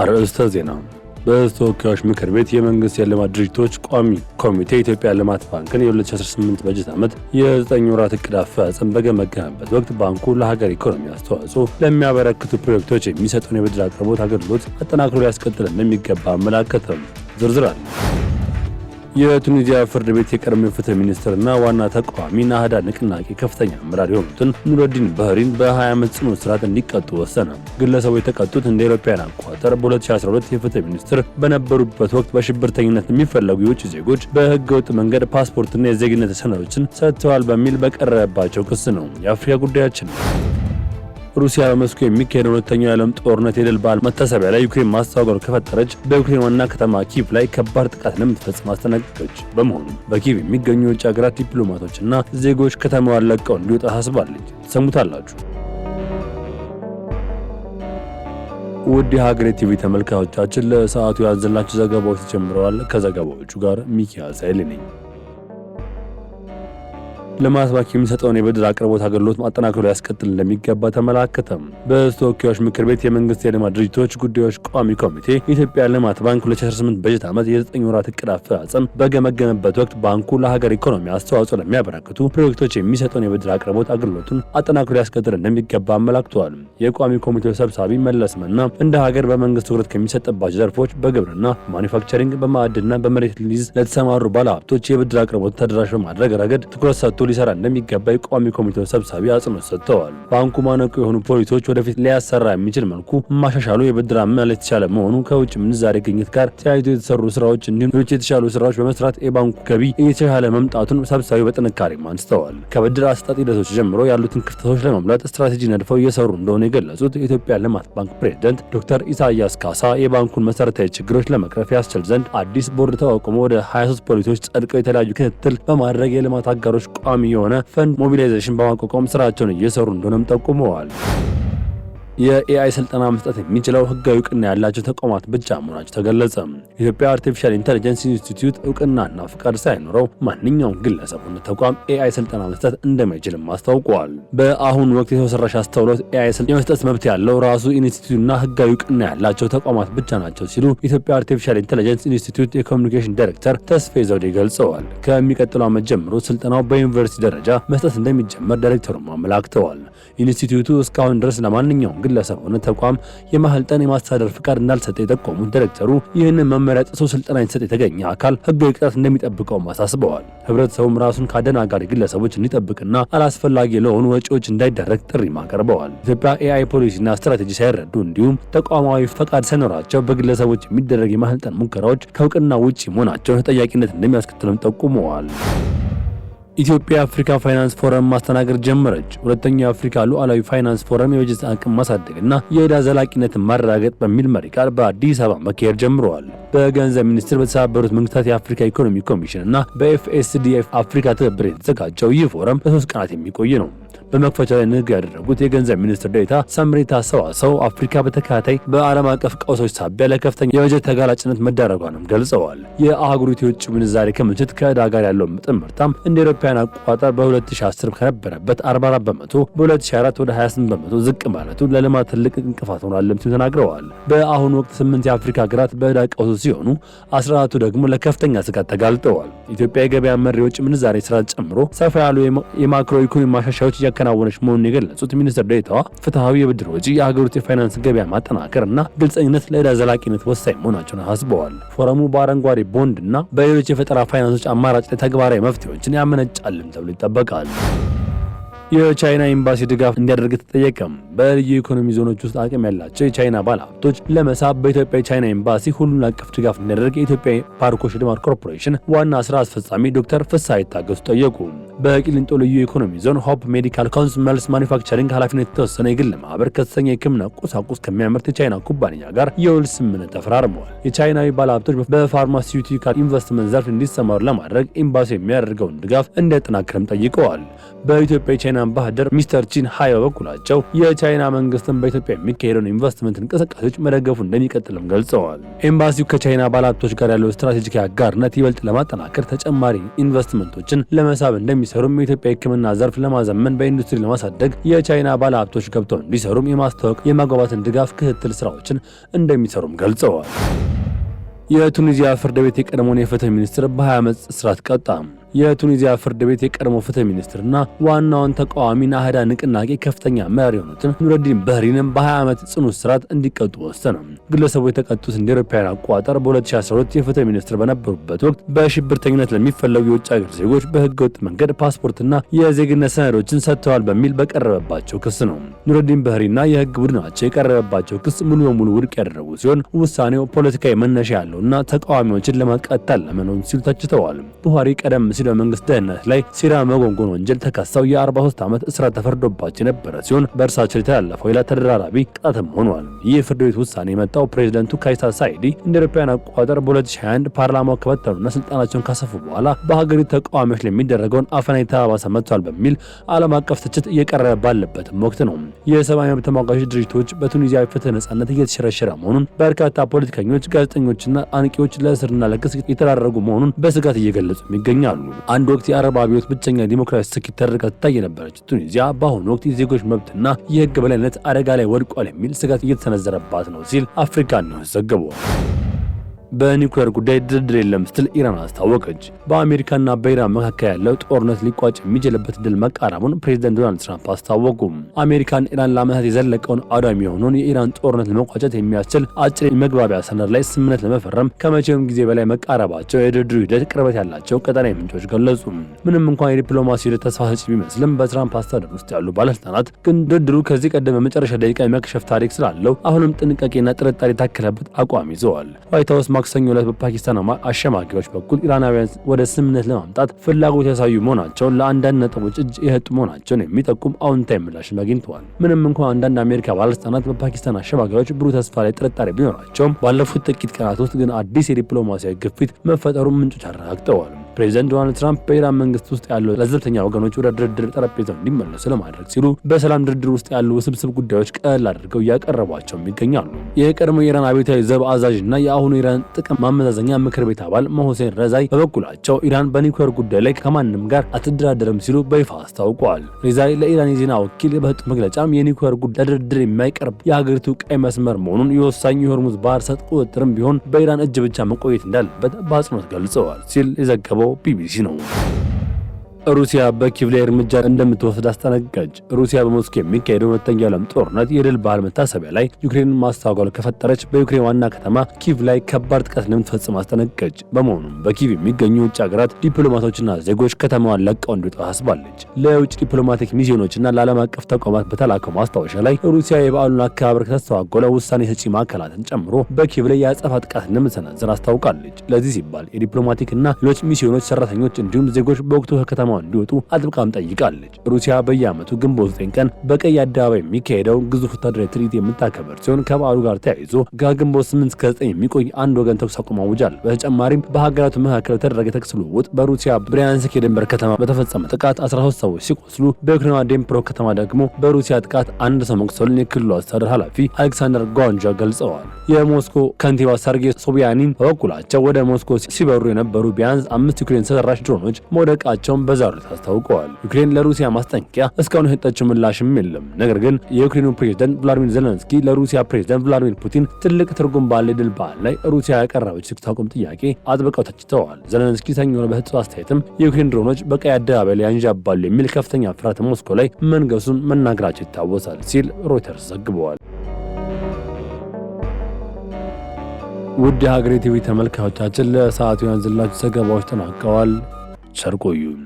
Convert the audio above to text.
አርዕስተ ዜና። በተወካዮች ምክር ቤት የመንግስት የልማት ድርጅቶች ቋሚ ኮሚቴ የኢትዮጵያ ልማት ባንክን የ2018 በጀት ዓመት የ9 ወራት ዕቅድ አፈጻጸም በገመገመበት ወቅት ባንኩ ለሀገር ኢኮኖሚ አስተዋጽኦ ለሚያበረክቱ ፕሮጀክቶች የሚሰጠውን የብድር አቅርቦት አገልግሎት አጠናክሮ ሊያስቀጥል እንደሚገባ አመላከተ። ዝርዝር አለ። የቱኒዚያ ፍርድ ቤት የቀድሞ ፍትህ ሚኒስትርና ዋና ተቃዋሚ ናህዳ ንቅናቄ ከፍተኛ አመራር የሆኑትን ኑረዲን ባህሪን በ20 ዓመት ጽኑ እስራት እንዲቀጡ ወሰነ። ግለሰቡ የተቀጡት እንደ አውሮፓውያን አቆጣጠር በ2012 የፍትህ ሚኒስትር በነበሩበት ወቅት በሽብርተኝነት የሚፈለጉ የውጭ ዜጎች በህገወጥ መንገድ ፓስፖርትና የዜግነት ሰነዶችን ሰጥተዋል በሚል በቀረበባቸው ክስ ነው። የአፍሪካ ጉዳያችን ሩሲያ በመስኩ የሚካሄደው ሁለተኛው የዓለም ጦርነት የድል በዓል መታሰቢያ ላይ ዩክሬን ማስተዋወቅ ከፈጠረች በዩክሬን ዋና ከተማ ኪቭ ላይ ከባድ ጥቃት እንደምትፈጽም አስጠነቀቀች። በመሆኑም በኪቭ የሚገኙ የውጭ ሀገራት ዲፕሎማቶችና ዜጎች ከተማዋን ለቀው እንዲወጡ አሳስባለች። ሰሙታላችሁ። ውድ የሀገሬ ቲቪ ተመልካቾቻችን ለሰዓቱ ያዘላችሁ ዘገባዎች ተጀምረዋል። ከዘገባዎቹ ጋር ሚኪያስ ኃይሌ ነኝ። ልማት ባንክ የሚሰጠውን የብድር አቅርቦት አገልግሎት ማጠናከሩ ሊያስቀጥል እንደሚገባ ተመላከተ። በተወካዮች ምክር ቤት የመንግስት የልማት ድርጅቶች ጉዳዮች ቋሚ ኮሚቴ የኢትዮጵያ ልማት ባንክ 2018 በጀት ዓመት የ9 ወራት ዕቅድ አፈጻጸም በገመገመበት ወቅት ባንኩ ለሀገር ኢኮኖሚ አስተዋጽኦ ለሚያበረክቱ ፕሮጀክቶች የሚሰጠውን የብድር አቅርቦት አገልግሎቱን አጠናክሮ ሊያስቀጥል እንደሚገባ አመላክተዋል። የቋሚ ኮሚቴው ሰብሳቢ መለስ መና እንደ ሀገር በመንግስት ትኩረት ከሚሰጥባቸው ዘርፎች በግብርና፣ ማኒፋክቸሪንግ፣ በማዕድንና በመሬት ሊዝ ለተሰማሩ ባለሀብቶች የብድር አቅርቦት ተደራሽ በማድረግ ረገድ ትኩረት ሰጥቶ ሊሰራ እንደሚገባ የቋሚ ኮሚቴው ሰብሳቢ አጽንኦት ሰጥተዋል። ባንኩ ማነቆ የሆኑ ፖሊሲዎች ወደፊት ሊያሰራ የሚችል መልኩ ማሻሻሉ የብድር አመላለስ የተሻለ መሆኑ ከውጭ ምንዛሬ ግኝት ጋር ተያይዞ የተሰሩ ስራዎች እንዲሁም ሌሎች የተሻሉ ስራዎች በመስራት የባንኩ ገቢ እየተሻለ መምጣቱን ሰብሳቢው በጥንካሬ አንስተዋል። ከብድር አሰጣጥ ሂደቶች ጀምሮ ያሉትን ክፍተቶች ለመሙላት ስትራቴጂ ነድፈው እየሰሩ እንደሆነ የገለጹት የኢትዮጵያ ልማት ባንክ ፕሬዝዳንት ዶክተር ኢሳያስ ካሳ የባንኩን መሰረታዊ ችግሮች ለመቅረፍ ያስችል ዘንድ አዲስ ቦርድ ተቋቁሞ ወደ 23 ፖሊሲዎች ጸድቀው የተለያዩ ክትትል በማድረግ የልማት አጋሮች ቋሚ የሆነ ፈንድ ሞቢላይዜሽን በማቋቋም ስራቸውን እየሰሩ እንደሆነም ጠቁመዋል። የኤአይ ስልጠና መስጠት የሚችለው ህጋዊ እውቅና ያላቸው ተቋማት ብቻ መሆናቸው ተገለጸ። ኢትዮጵያ አርቲፊሻል ኢንተለጀንስ ኢንስቲትዩት እውቅናና ፍቃድ ሳይኖረው ማንኛውም ግለሰብና ተቋም ኤአይ ስልጠና መስጠት እንደማይችልም አስታውቀዋል። በአሁኑ ወቅት የሰው ሰራሽ አስተውሎት ኤአይ ስልጠና የመስጠት መብት ያለው ራሱ ኢንስቲትዩትና ህጋዊ እውቅና ያላቸው ተቋማት ብቻ ናቸው ሲሉ ኢትዮጵያ አርቲፊሻል ኢንተለጀንስ ኢንስቲትዩት የኮሚኒኬሽን ዳይሬክተር ተስፋዬ ዘውዴ ገልጸዋል። ከሚቀጥለው ዓመት ጀምሮ ስልጠናው በዩኒቨርሲቲ ደረጃ መስጠት እንደሚጀመር ዳይሬክተሩም አመላክተዋል። ኢንስቲትዩቱ እስካሁን ድረስ ለማንኛውም ግለሰብ ሆነ ተቋም የማህልጠን የማስተዳደር ፍቃድ እንዳልሰጠ የጠቆሙት ዳይሬክተሩ ይህንን መመሪያ ጥሶ ስልጠና እንዲሰጥ የተገኘ አካል ህጋዊ ቅጣት እንደሚጠብቀውም አሳስበዋል። ህብረተሰቡም ራሱን ከአደናጋሪ ግለሰቦች እንዲጠብቅና አላስፈላጊ ለሆኑ ወጪዎች እንዳይዳረግ ጥሪ አቅርበዋል። ኢትዮጵያ ኤአይ ፖሊሲና ስትራቴጂ ሳይረዱ እንዲሁም ተቋማዊ ፈቃድ ሳይኖራቸው በግለሰቦች የሚደረግ የማህልጠን ሙከራዎች ከእውቅና ውጪ መሆናቸው ተጠያቂነት እንደሚያስከትልም ጠቁመዋል። ኢትዮጵያ አፍሪካ ፋይናንስ ፎረም ማስተናገድ ጀመረች። ሁለተኛው የአፍሪካ ሉዓላዊ ፋይናንስ ፎረም የበጀት አቅም ማሳደግና የዕዳ ዘላቂነትን ማረጋገጥ በሚል መሪ ቃል በአዲስ አበባ መካሄድ ጀምረዋል። በገንዘብ ሚኒስቴር በተባበሩት መንግስታት የአፍሪካ ኢኮኖሚ ኮሚሽን እና በኤፍኤስዲኤፍ አፍሪካ ትብብር የተዘጋጀው ይህ ፎረም ለ3 ቀናት የሚቆይ ነው። በመክፈቻው ላይ ንግግር ያደረጉት የገንዘብ ሚኒስትር ዴኤታ ሳምሪታ ሰዋሰው አፍሪካ በተከታታይ በዓለም አቀፍ ቀውሶች ሳቢያ ለከፍተኛ የበጀት ተጋላጭነት መዳረጓንም ገልጸዋል። የአህጉሪቱ የውጭ ምንዛሬ ክምችት ከዕዳ ጋር ያለው ምርታም እንደ አውሮፓውያን አቆጣጠር በ2010 ከነበረበት 44 በመቶ በ2004 ወደ 28 በመቶ ዝቅ ማለቱ ለልማት ትልቅ እንቅፋት ሆኗልም ሲሉ ተናግረዋል። በአሁኑ ወቅት 8 የአፍሪካ ሀገራት በዕዳ ቀውስ ሲሆኑ 14ቱ ደግሞ ለከፍተኛ ስጋት ተጋልጠዋል። ኢትዮጵያ የገበያ መር የውጭ ምንዛሬ ስራ ጨምሮ ሰፋ ያሉ የማክሮ ኢኮኖሚ ማሻሻያዎች እያከናወነች መሆኑን የገለጹት ሚኒስትር ዴኤታዋ ፍትሃዊ የብድር ወጪ፣ የሀገሪቱ የፋይናንስ ገበያ ማጠናከር እና ግልጸኝነት ለዕዳ ዘላቂነት ወሳኝ መሆናቸውን አሳስበዋል። ፎረሙ በአረንጓዴ ቦንድ እና በሌሎች የፈጠራ ፋይናንሶች አማራጭ ላይ ተግባራዊ መፍትሄዎችን ያመነጫልም ተብሎ ይጠበቃል። የቻይና ኤምባሲ ድጋፍ እንዲያደርግ ተጠየቀም። በልዩ ኢኮኖሚ ዞኖች ውስጥ አቅም ያላቸው የቻይና ባለሀብቶች ለመሳብ በኢትዮጵያ የቻይና ኤምባሲ ሁሉን አቀፍ ድጋፍ እንዲያደርግ የኢትዮጵያ ፓርኮች ልማት ኮርፖሬሽን ዋና ስራ አስፈጻሚ ዶክተር ፍስሐ ይታገሱ ጠየቁ። በቂሊንጦ ልዩ ኢኮኖሚ ዞን ሆፕ ሜዲካል ኮንሱመርስ ማኒፋክቸሪንግ ኃላፊነት የተወሰነ የግል ማህበር ከፍተኛ የሕክምና ቁሳቁስ ከሚያመርት የቻይና ኩባንያ ጋር የውል ስምምነት ተፈራርመዋል። የቻይናዊ ባለሀብቶች በፋርማሲዩቲካል ኢንቨስትመንት ዘርፍ እንዲሰማሩ ለማድረግ ኤምባሲው የሚያደርገውን ድጋፍ እንዲያጠናክርም ጠይቀዋል። በኢትዮጵያ የቻይና የቻይና አምባሳደር ሚስተር ቺን ሃይ በበኩላቸው የቻይና መንግስትን በኢትዮጵያ የሚካሄደውን ኢንቨስትመንት እንቅስቃሴዎች መደገፉ እንደሚቀጥልም ገልጸዋል። ኤምባሲው ከቻይና ባለሀብቶች ጋር ያለው ስትራቴጂካዊ አጋርነት ይበልጥ ለማጠናከር ተጨማሪ ኢንቨስትመንቶችን ለመሳብ እንደሚሰሩም የኢትዮጵያ ሕክምና ዘርፍ ለማዘመን በኢንዱስትሪ ለማሳደግ የቻይና ባለሀብቶች ገብተው እንዲሰሩም የማስተዋወቅ የማግባባትን ድጋፍ ክትትል ስራዎችን እንደሚሰሩም ገልጸዋል። የቱኒዚያ ፍርድ ቤት የቀድሞውን የፍትህ ሚኒስትር በ20 ዓመት እስራት ቀጣ። የቱኒዚያ ፍርድ ቤት የቀድሞ ፍትህ ሚኒስትርና ዋናውን ተቃዋሚ ናህዳ ንቅናቄ ከፍተኛ መሪ የሆኑትን ኑረዲን በህሪንም በ20 ዓመት ጽኑ እስራት እንዲቀጡ ወሰነ። ግለሰቡ የተቀጡት እንደ አውሮፓውያን አቆጣጠር በ2012 የፍትህ ሚኒስትር በነበሩበት ወቅት በሽብርተኝነት ለሚፈለጉ የውጭ ሀገር ዜጎች በህገወጥ መንገድ ፓስፖርትና የዜግነት ሰነዶችን ሰጥተዋል በሚል በቀረበባቸው ክስ ነው። ኑረዲን በህሪና የህግ ቡድናቸው የቀረበባቸው ክስ ሙሉ በሙሉ ውድቅ ያደረጉ ሲሆን ውሳኔው ፖለቲካዊ መነሻ ያለውና ተቃዋሚዎችን ለማስቀጣት ያለመ ነው ሲሉ ተችተዋል። ቡሃሪ ቀደም ሲል በመንግስት ደህንነት ላይ ሴራ መጎንጎን ወንጀል ተከሰው የ43 ዓመት እስራት ተፈርዶባቸው የነበረ ሲሆን በእርሳቸው የተላለፈው ሌላ ተደራራቢ ቅጣትም ሆኗል። ይህ ፍርድ ቤት ውሳኔ የመጣው ፕሬዝዳንቱ ካይሳ ሳይዲ እንደ አውሮፓውያን አቆጣጠር በ2021 ፓርላማው ከበተኑና ስልጣናቸውን ካሰፉ በኋላ በሀገሪቱ ተቃዋሚዎች ላይ የሚደረገውን አፈና የተባባሰ መጥቷል በሚል ዓለም አቀፍ ትችት እየቀረበ ባለበትም ወቅት ነው። የሰብአዊ መብት ተሟጋቾች ድርጅቶች በቱኒዚያ ፍትህ ነጻነት እየተሸረሸረ መሆኑን፣ በርካታ ፖለቲከኞች፣ ጋዜጠኞችና አንቂዎች ለእስርና ለክስ የተዳረጉ መሆኑን በስጋት እየገለጹ ይገኛሉ። አንድ ወቅት የአረብ አብዮት ብቸኛ ዲሞክራሲ ስኬት ተደርጋ ትታይ የነበረች ቱኒዚያ በአሁኑ ወቅት የዜጎች መብትና የህግ በላይነት አደጋ ላይ ወድቋል የሚል ስጋት እየተሰነዘረባት ነው ሲል አፍሪካ ኒውስ ዘግቧል። በኒውክሌር ጉዳይ ድርድር የለም ስትል ኢራን አስታወቀች። በአሜሪካና በኢራን መካከል ያለው ጦርነት ሊቋጭ የሚችልበት ድል መቃረሙን ፕሬዝዳንት ዶናልድ ትራምፕ አስታወቁ። አሜሪካን ኢራን ለዓመታት የዘለቀውን አውዳሚ የሆነውን የኢራን ጦርነት ለመቋጨት የሚያስችል አጭር የመግባቢያ ሰነድ ላይ ስምምነት ለመፈረም ከመቼውም ጊዜ በላይ መቃረባቸው የድርድሩ ሂደት ቅርበት ያላቸው ቀጠናዊ ምንጮች ገለጹ። ምንም እንኳን የዲፕሎማሲ ሂደት ተስፋ ሰጪ ቢመስልም በትራምፕ አስተዳደር ውስጥ ያሉ ባለስልጣናት ግን ድርድሩ ከዚህ ቀደም በመጨረሻ ደቂቃ የመክሸፍ ታሪክ ስላለው አሁንም ጥንቃቄና ጥርጣሬ የታከለበት አቋም ይዘዋል። ዋይት ሀውስ ማክሰኞ ዕለት በፓኪስታን አሸማጊዎች በኩል ኢራናውያን ወደ ስምምነት ለማምጣት ፍላጎት ያሳዩ መሆናቸውን ለአንዳንድ ነጥቦች እጅ የሰጡ መሆናቸውን የሚጠቁም አዎንታዊ ምላሽ አግኝተዋል። ምንም እንኳን አንዳንድ አሜሪካ ባለስልጣናት በፓኪስታን አሸማጊዎች ብሩህ ተስፋ ላይ ጥርጣሬ ቢኖራቸውም ባለፉት ጥቂት ቀናት ውስጥ ግን አዲስ የዲፕሎማሲያዊ ግፊት መፈጠሩን ምንጮች አረጋግጠዋል። ፕሬዝዳንት ዶናልድ ትራምፕ በኢራን መንግስት ውስጥ ያሉ ለዘብተኛ ወገኖች ወደ ድርድር ጠረጴዛው እንዲመለሱ ለማድረግ ሲሉ በሰላም ድርድር ውስጥ ያሉ ውስብስብ ጉዳዮች ቀለል አድርገው እያቀረቧቸውም ይገኛሉ። የቀድሞ የኢራን አብዮታዊ ዘብ አዛዥና የአሁኑ ኢራን ጥቅም ማመዛዘኛ ምክር ቤት አባል መሆሴን ረዛይ በበኩላቸው ኢራን በኒውክሌር ጉዳይ ላይ ከማንም ጋር አትደራደርም ሲሉ በይፋ አስታውቀዋል። ረዛይ ለኢራን የዜና ወኪል በሰጡት መግለጫም የኒውክሌር ጉዳይ ለድርድር የማይቀርብ የሀገሪቱ ቀይ መስመር መሆኑን የወሳኙ የሆርሙዝ ባህረ ሰጥ ቁጥጥርም ቢሆን በኢራን እጅ ብቻ መቆየት እንዳለበት በአጽንኦት ገልጸዋል ሲል የዘገበው ቢቢሲ ነው። ሩሲያ በኪቭ ላይ እርምጃ እንደምትወስድ አስጠነቀቀች። ሩሲያ በሞስኮ የሚካሄደው ሁለተኛው ዓለም ጦርነት የድል በዓል መታሰቢያ ላይ ዩክሬንን ማስተጓጎል ከፈጠረች በዩክሬን ዋና ከተማ ኪቭ ላይ ከባድ ጥቃት እንደምትፈጽም አስጠነቀቀች። በመሆኑም በኪቭ የሚገኙ ውጭ ሀገራት ዲፕሎማቶችና ዜጎች ከተማዋን ለቀው እንዲወጡ አሳስባለች። ለውጭ ዲፕሎማቲክ ሚስዮኖችና ለዓለም አቀፍ ተቋማት በተላከው ማስታወሻ ላይ ሩሲያ የበዓሉን አከባበር ከተስተጓጎለ ውሳኔ ሰጪ ማዕከላትን ጨምሮ በኪቭ ላይ የአጸፋ ጥቃት እንደምትሰነዝር አስታውቃለች። ለዚህ ሲባል የዲፕሎማቲክና ሌሎች ሚስዮኖች ሰራተኞች እንዲሁም ዜጎች በወቅቱ ከከተማ እንዲወጡ አጥብቃም ጠይቃለች። ሩሲያ በየዓመቱ ግንቦት 9 ቀን በቀይ አደባባይ የሚካሄደው ግዙፍ ወታደራዊ ትርኢት የምታከብር ሲሆን ከበዓሉ ጋር ተያይዞ ከግንቦት 8 እስከ 9 የሚቆይ አንድ ወገን ተኩስ አቁም አውጇል። በተጨማሪም በሀገራቱ መካከል የተደረገ ተኩስ ልውውጥ በሩሲያ ብሪያንስክ የድንበር ከተማ በተፈጸመ ጥቃት 13 ሰዎች ሲቆስሉ በዩክሬኗ ዴምፕሮ ከተማ ደግሞ በሩሲያ ጥቃት አንድ ሰው መቁሰሉን የክልሉ አስተዳደር ኃላፊ አሌክሳንደር ጓንጃ ገልጸዋል። የሞስኮ ከንቲባ ሰርጌይ ሶቢያኒን በበኩላቸው ወደ ሞስኮ ሲበሩ የነበሩ ቢያንስ 5 ዩክሬን ሰራሽ ድሮኖች መውደቃቸውን በዛሬው ዕለት አስታውቀዋል። ዩክሬን ለሩሲያ ማስጠንቀቂያ እስካሁን የሰጠችው ምላሽም የለም። ነገር ግን የዩክሬኑ ፕሬዝዳንት ቭላዲሚር ዜሌንስኪ ለሩሲያ ፕሬዝዳንት ቭላዲሚር ፑቲን ትልቅ ትርጉም ባለው ድል በዓል ላይ ሩሲያ ያቀረበች የተኩስ አቁም ጥያቄ አጥብቀው ተችተዋል። ዜሌንስኪ ሰኞ በሰጡት አስተያየትም የዩክሬን ድሮኖች በቀይ አደባባይ ላይ ያንዣባሉ የሚል ከፍተኛ ፍርሃት ሞስኮ ላይ መንገሱን መናገራቸው ይታወሳል ሲል ሮይተርስ ዘግበዋል። ውድ የሀገሬ ቲቪ ተመልካቾቻችን ለሰዓቱ ያንዝላችሁ ዘገባዎች ተጠናቀዋል። ቸር ቆዩን።